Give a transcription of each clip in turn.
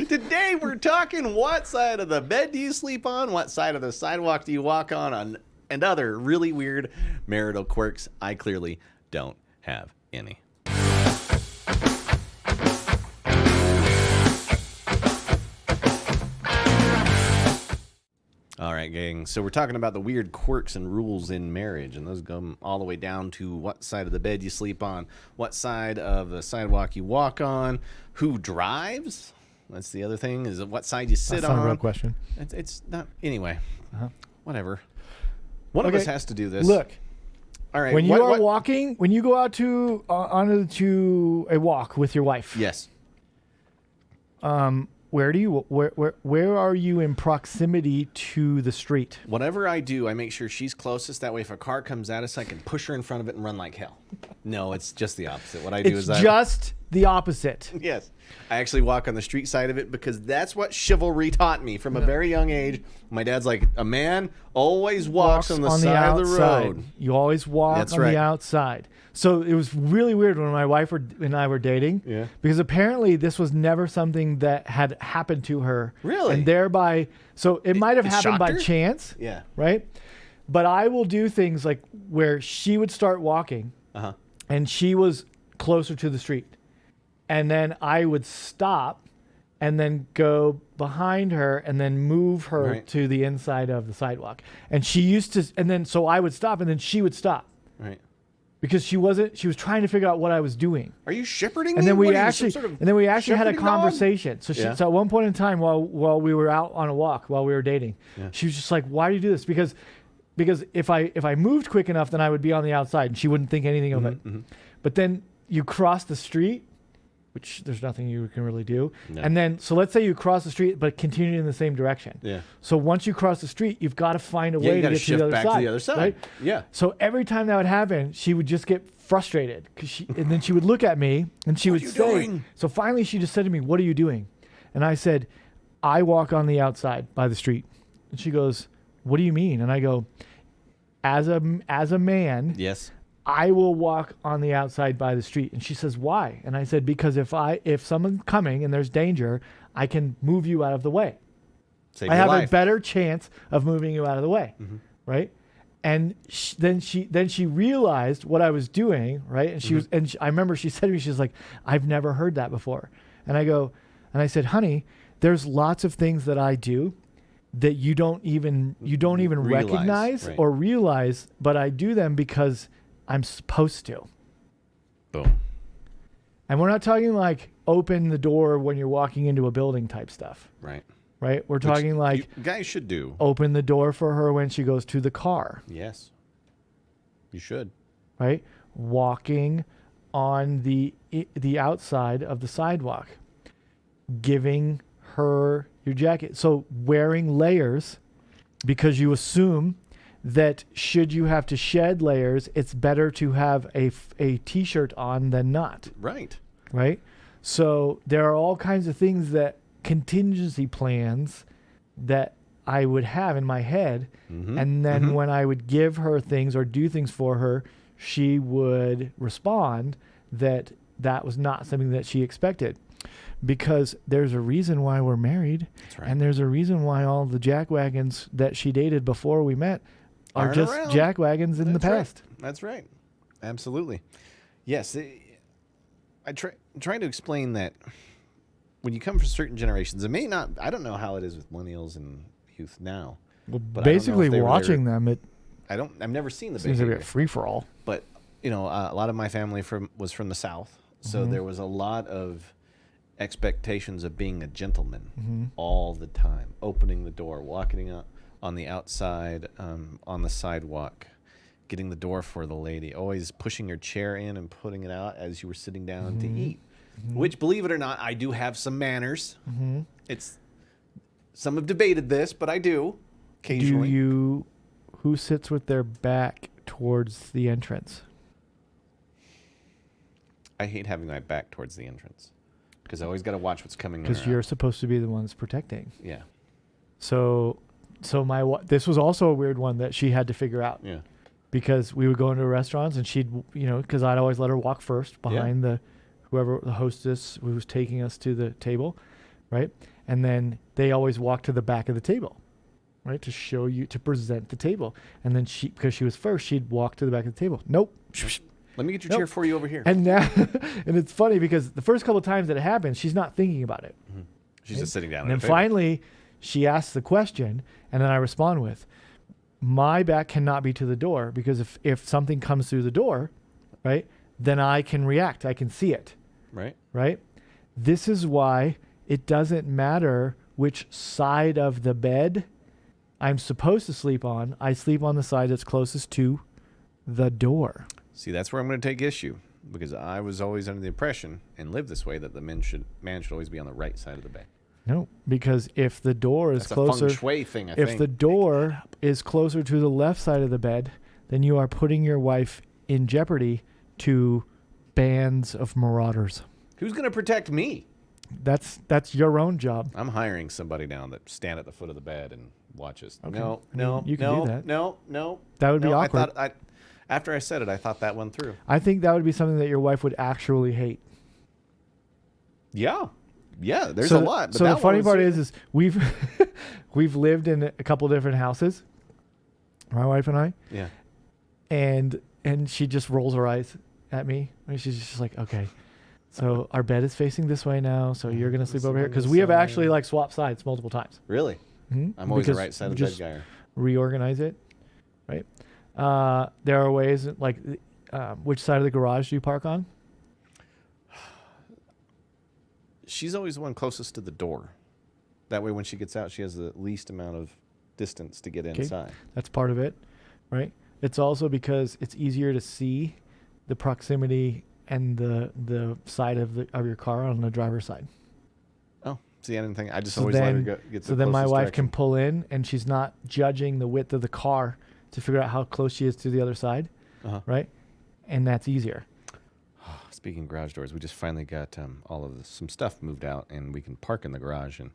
Today we're talking what side of the bed do you sleep on, what side of the sidewalk do you walk on, and other really weird marital quirks. I clearly don't have any. All right, gang. So we're talking about the weird quirks and rules in marriage, and those go all the way down to what side of the bed you sleep on, what side of the sidewalk you walk on, who drives. That's the other thing, is what side you sit on. That's not a real question. It's not. Anyway, whatever. One Okay. of us has to do this. Look, All right. when you are walking, when you go out to onto a walk with your wife, Yes. where are you in proximity to the street? Whatever I do, I make sure she's closest. That way, if a car comes at us, I can push her in front of it and run like hell. No, it's just the opposite. What I do It's is just the opposite. Yes. I actually walk on the street side of it because that's what chivalry taught me from a very young age. My dad's like, a man always walks on the side of the road. You always walk That's on right. the outside. So it was really weird when my wife and I were dating. Yeah. Because apparently this was never something that had happened to her. Really? And thereby, so it might have it happened shocked by her? chance. Yeah. Right? But I will do things like where she would start walking Uh-huh. and she was closer to the street. And then I would stop and then go behind her and then move her Right. to the inside of the sidewalk. And she used to, and then so I would stop and then she would stop Right. because she was trying to figure out what I was doing. Are you shepherding me? And then What we are you, actually, some sort of and then we actually had a shepherding dog? conversation. So Yeah. so at one point in time while we were out on a walk, while we were dating, she was just like, "Why do you do this?" Because if I moved quick enough, then I would be on the outside and she wouldn't think anything of it. But then you cross the street, which there's nothing you can really do. No. And then, so let's say you cross the street, but continue in the same direction. Yeah. So once you cross the street, you've got to find a Yeah, way you to got to get to shift the other back side. to the other side. Right? Yeah. So every time that would happen, she would just get frustrated and then she would look at me and she What would are you say, doing? so finally she just said to me, "What are you doing?" And I said, "I walk on the outside by the street." And she goes, "What do you mean?" And I go, as a man, Yes. I will walk on the outside by the street." And she says, "Why?" And I said, "Because if someone's coming and there's danger, I can move you out of the way. Save I your have life. a better chance of moving you out of the way." Right? And then she realized what I was doing, right? And she was, and I remember she said to me, she's like, "I've never heard that before." And I said, "Honey, there's lots of things that I do that you don't even Realize, recognize right. or realize, but I do them because I'm supposed to." Boom. And we're not talking like open the door when you're walking into a building type stuff, Right. right? We're talking like You guys should do. open the door for her when she goes to the car, Yes. You should. right? Walking on the outside of the sidewalk, giving her your jacket. So wearing layers because you assume that should you have to shed layers, it's better to have a t-shirt on than not, Right. right? So there are all kinds of things that contingency plans that I would have in my head. And then when I would give her things or do things for her, she would respond that was not something that she expected. Because there's a reason why we're married. That's right. And there's a reason why all the jackwagons that she dated before we met are Aren't just around. jackwagons in the That's right. past. That's right. Absolutely. Yes. I'm trying to explain that when you come from certain generations, it may not, I don't know how it is with millennials and youth now. Well, But I don't know basically if they were watching them, it I've never seen the seems to be behavior. a free-for-all. But, a lot of my family was from the South. So there was a lot of expectations of being a gentleman all the time, opening the door, walking out on the outside, on the sidewalk, getting the door for the lady, always pushing your chair in and putting it out as you were sitting down to eat, which, believe it or not, I do have some manners. Some have debated this, but I do occasionally. Who sits with their back towards the entrance? I hate having my back towards the entrance because I always got to watch what's coming. Because you're supposed to be the one that's protecting. Yeah. So this was also a weird one that she had to figure out. Yeah. Because we would go into restaurants and she'd, because I'd always let her walk first behind the hostess who was taking us to the table. right? And then they always walk to the back of the table, right, to show you, to present the table. And then because she was first, she'd walk to the back of the table. Nope. Let me get your chair for you over here. And now, and it's funny because the first couple of times that it happens, she's not thinking about it. Mm-hmm. She's just sitting down. And then finally, she asks the question, and then I respond with, my back cannot be to the door, because if something comes through the door, right, then I can react. I can see it. Right. Right. This is why it doesn't matter which side of the bed I'm supposed to sleep on. I sleep on the side that's closest to the door. See, that's where I'm going to take issue, because I was always under the impression, and live this way, that the man should always be on the right side of the bed. No, because if the door is closer, a feng shui thing, if the door is closer to the left side of the bed, then you are putting your wife in jeopardy to bands of marauders. Who's going to protect me? That's your own job. I'm hiring somebody now that stand at the foot of the bed and watch us. Okay. No, You can do that. No. That would be awkward. After I said it, I thought that one through. I think that would be something that your wife would actually hate. Yeah. There's a lot. So the funny part is we've we've lived in a couple different houses, my wife and I. Yeah. And she just rolls her eyes at me. And she's just like, okay, so our bed is facing this way now, so you're gonna sleep over here, because we have actually like swapped sides multiple times. Really? Mm-hmm. I'm always the right side of the bed guy. Reorganize it, right? There are ways like, which side of the garage do you park on? She's always the one closest to the door. That way, when she gets out, she has the least amount of distance to get inside. That's part of it, right? It's also because it's easier to see the proximity and the side of your car on the driver's side. Oh, see, I didn't think. I just always let her get. So then my wife can pull in, and she's not judging the width of the car to figure out how close she is to the other side, right? And that's easier. Speaking of garage doors, we just finally got some stuff moved out, and we can park in the garage. And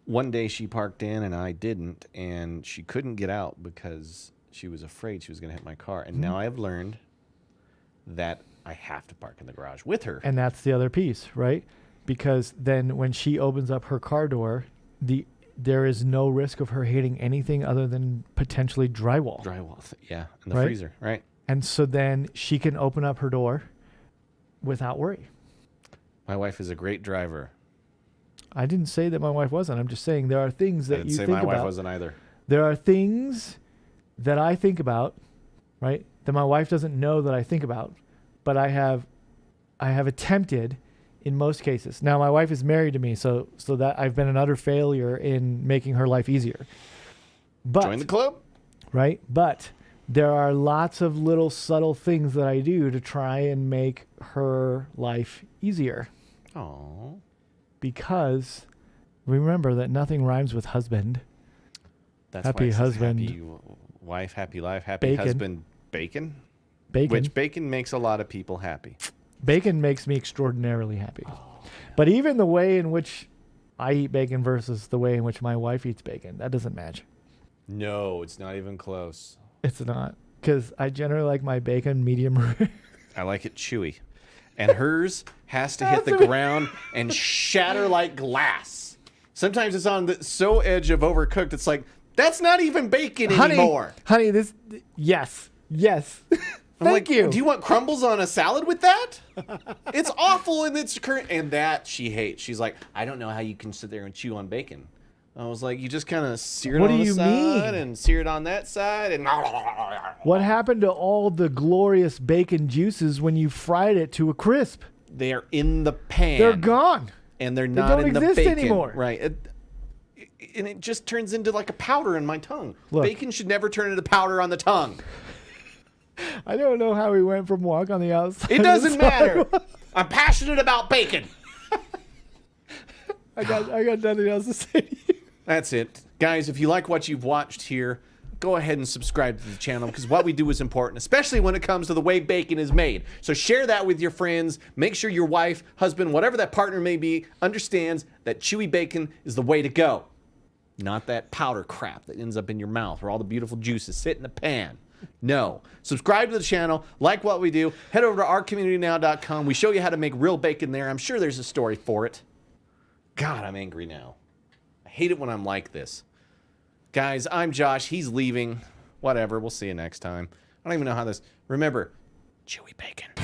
one day she parked in, and I didn't, and she couldn't get out because she was afraid she was going to hit my car. And now I have learned that I have to park in the garage with her. And that's the other piece, right? Because then when she opens up her car door, there is no risk of her hitting anything other than potentially drywall. Yeah, and the freezer, right? And so then she can open up her door without worry. My wife is a great driver. I didn't say that my wife wasn't. I'm just saying there are things that you think about. I didn't say my wife wasn't either. There are things that I think about, right, that my wife doesn't know that I think about, but I have attempted in most cases. Now, my wife is married to me, so that I've been an utter failure in making her life easier. But join the club. Right? But there are lots of little subtle things that I do to try and make her life easier. Oh. Because remember that nothing rhymes with husband. That's happy why husband. Happy wife, happy life, happy bacon. Husband, bacon. Bacon. Which bacon makes a lot of people happy. Bacon makes me extraordinarily happy. But even the way in which I eat bacon versus the way in which my wife eats bacon, that doesn't match. No, it's not even close. It's not. Because I generally like my bacon medium rare. I like it chewy. And hers has to hit the ground and shatter like glass. Sometimes it's on the so edge of overcooked, it's like, that's not even bacon anymore. Honey, yes. Thank you. Do you want crumbles on a salad with that? It's awful in its current. And that she hates. She's like, I don't know how you can sit there and chew on bacon. I was like, you just kind of sear it on the side and sear it on that side. And what happened to all the glorious bacon juices when you fried it to a crisp? They are in the pan. They're gone. And they're not in the bacon. They don't exist anymore. Right. And it just turns into like a powder in my tongue. Look, bacon should never turn into powder on the tongue. I don't know how we went from walk on the outside. It doesn't matter. I'm passionate about bacon. I got nothing else to say to you. That's it. Guys, if you like what you've watched here, go ahead and subscribe to the channel, because what we do is important, especially when it comes to the way bacon is made. So share that with your friends. Make sure your wife, husband, whatever that partner may be, understands that chewy bacon is the way to go. Not that powder crap that ends up in your mouth where all the beautiful juices sit in the pan. No. Subscribe to the channel. Like what we do. Head over to ourcommunitynow.com. We show you how to make real bacon there. I'm sure there's a story for it. God, I'm angry now. I hate it when I'm like this. Guys, I'm Josh. He's leaving. Whatever. We'll see you next time. I don't even know how this... Remember, chewy bacon.